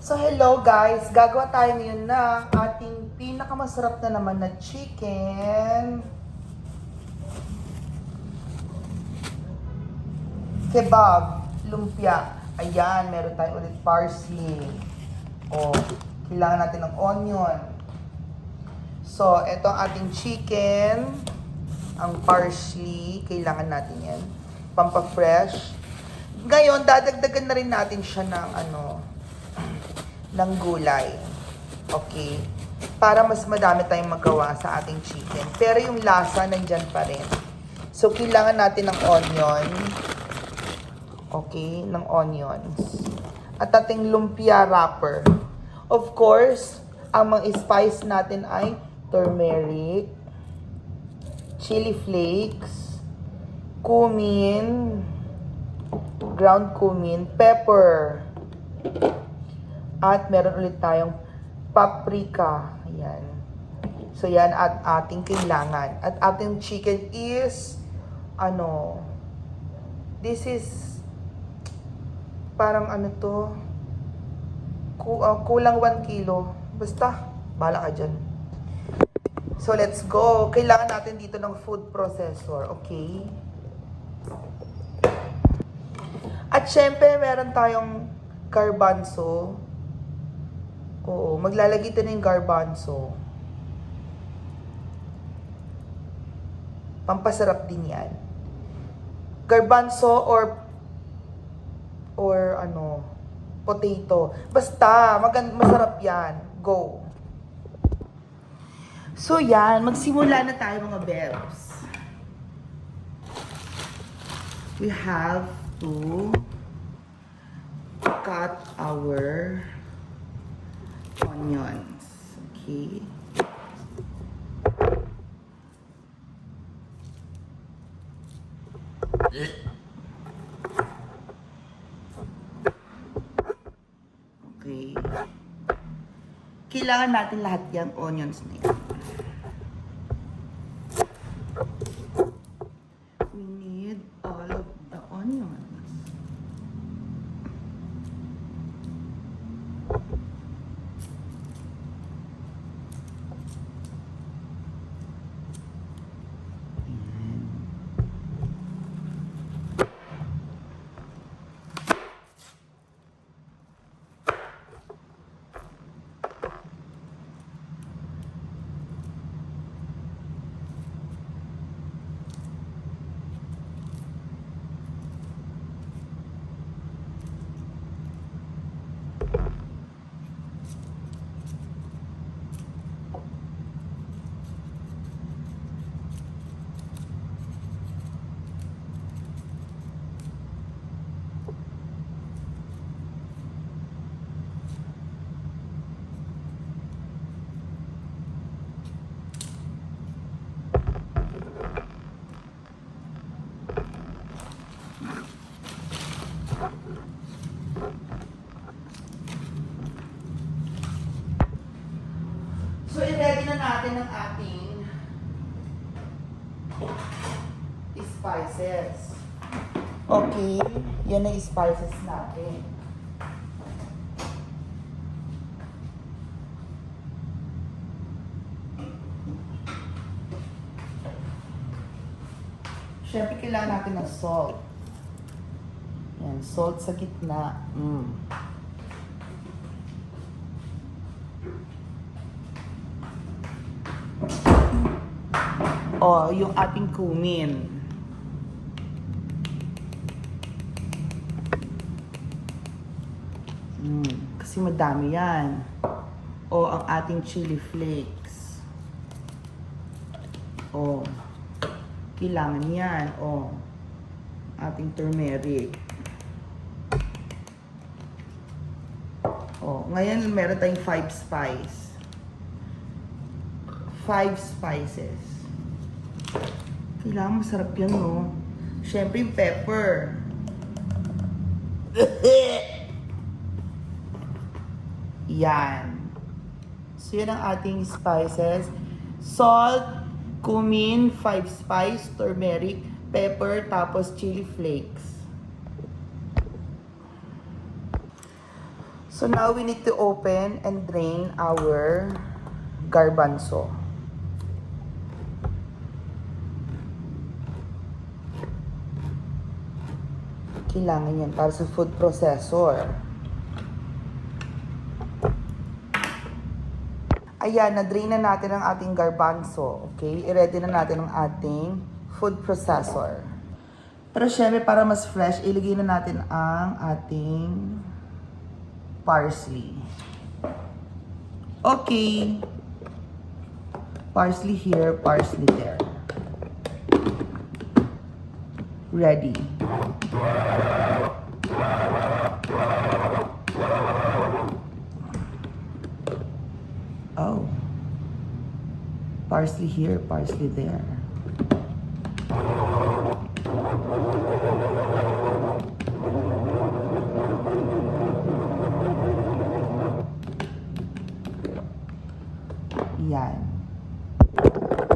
So hello guys, gagawa tayo ngayon ng ating pinakamasarap na naman na chicken kebab, lumpia. Ayan, meron tayo ulit parsley. O, kailangan natin ng onion. So, ito ang ating chicken. Ang parsley, kailangan natin yan. Pampafresh. Ngayon, dadagdagan na rin natin siya ng ng gulay. Okay? Para mas madami tayong magawa sa ating chicken. Pero yung lasa nandyan pa rin. So, kailangan natin ng onion. Okay? Ng onions. At ating lumpia wrapper. Of course, ang mga spice natin ay turmeric, chili flakes, cumin, ground cumin, pepper, at meron ulit tayong paprika. Ayan. So, yan at ating kailangan. At ating chicken is, this is, parang kulang 1 kilo. Basta, bahala ka dyan. So, let's go. Kailangan natin dito ng food processor. Okay? At syempre, meron tayong garbanzo. Oo, maglalagay ito ng garbanzo. Pampasarap din yan. Garbanzo or potato. Basta, masarap yan. Go. So yan, magsimula na tayo mga bebs. We have to cut our onions. Okay. Okay. Kailangan natin lahat yung onions na yan. We need all of the onions. So, i-ready na natin ang ating spices. Okay, yan na spices natin. Siyempre, kailangan natin ng salt. Yan, salt sa gitna. O, yung ating cumin. Kasi madami yan. O, ang ating chili flakes. O, kailangan yan. O, ating turmeric. O, ngayon meron tayong 5 spices. 5 spices. Kailangan masarap yan, no? Siyempre yung pepper. Yan. So, yan ang ating spices. Salt, cumin, 5 spice, turmeric, pepper, tapos chili flakes. So now we need to open and drain our garbanzo. Kailangan yan para sa food processor. Ayan, na-drain na natin ang ating garbanzo. Okay? I-ready na natin ang ating food processor. Pero syempre, para mas fresh, ilagay na natin ang ating parsley. Okay. Parsley here, parsley there. Ready. Oh. Parsley here, parsley there. Yan.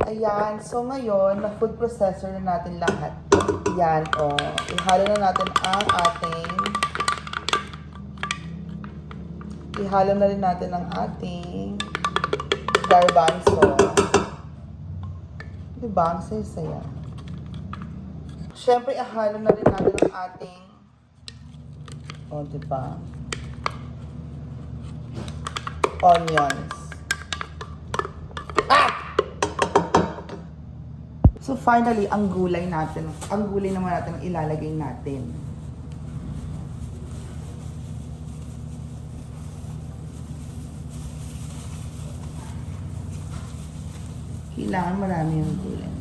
Ayan. So, ngayon, na-food processor na natin lahat. Yan, o. Ihalo na natin ang ating... Ihalo na rin natin ang ating garbanzo. Diba? Ang saya-saya. Siyempre, ihalo na rin natin ang ating... O, diba? Onions. So finally, ang gulay natin, ang gulay naman natin ang ilalagay natin. Kailangan marami yung gulay.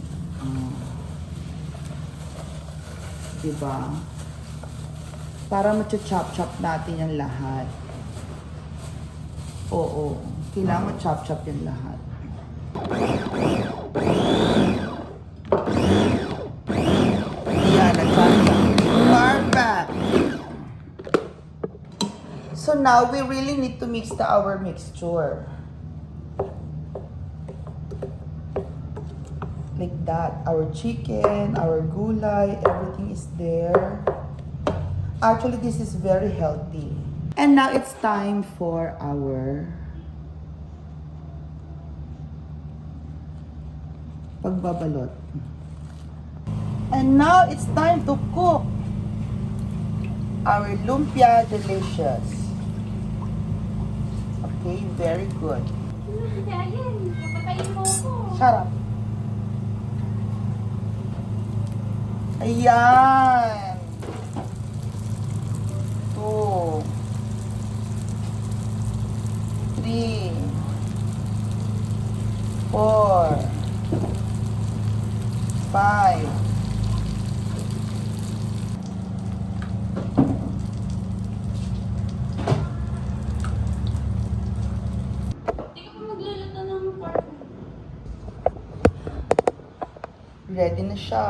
Diba? Para ma-chop-chop natin yung lahat. Oo. Kailangan ma-chop-chop yung lahat. So now we really need to mix our mixture. Like that. Our chicken, our gulay, everything is there. Actually, this is very healthy. And now it's time for our pagbabalot. And now it's time to cook our lumpia delicious. Okay, very good. Ayan, papatayin mo ko. Shut up. Ayan. 2, 3, 4, 5. Ready na siya.